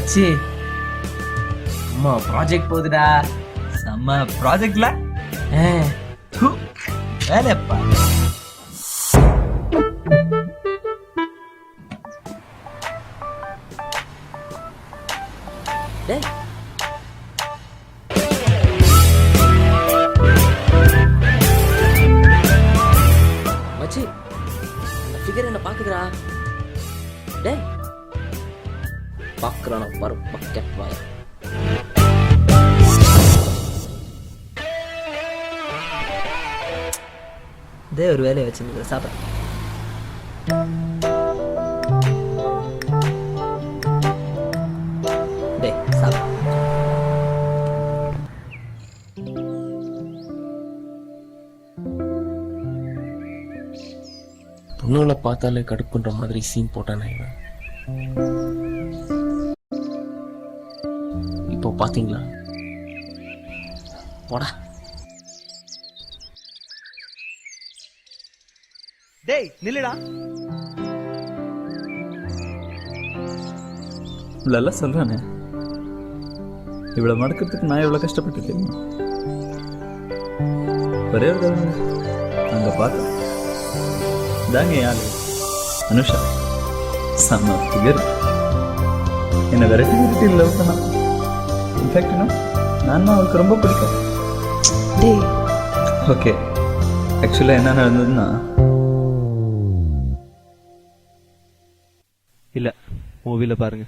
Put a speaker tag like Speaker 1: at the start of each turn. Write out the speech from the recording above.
Speaker 1: மச்சி அம்மா ப்ராஜெக்ட் போகுதுடா.
Speaker 2: செம்ம ப்ராஜெக்ட்ல வேலையப்பா.
Speaker 1: டேய் மச்சி அந்த ஃபிகர் என்ன பாக்குதுடா. டேய் பாக்குறான பாரு பக்கெட் வாயா.
Speaker 2: இதே ஒரு வேலையை வச்சுருந்தது சாப்பிட. டேய் சாப்பிட.
Speaker 1: பொண்ணுங்களை பார்த்தாலே கடுப்புன்ற மாதிரி சீன் போட்டானே இவன். இப்போ பாத்தீங்களா? போடா.
Speaker 3: டேய் நில்லுடா.
Speaker 2: இவ்வளோ சொல்கிறானே, இவ்வளோ மடக்கிறதுக்கு நான் எவ்வளோ கஷ்டப்பட்டு தெரியுமா? ஒரே ஒரு தடவை அங்கே பார்த்தேன். தாங்க யாரு அனுஷா செம்ம ஃபிகர். என்னை வெரைட்டி வெரைட்டி லவ் பண்ணா. இன்ஃபேக்ட் நான் அவளுக்கு ரொம்ப பிடிக்கும்.
Speaker 1: டேய்
Speaker 2: ஓகே, ஆக்சுவலாக என்ன நடந்ததுன்னா,
Speaker 3: இல்ல மூவில பாருங்க.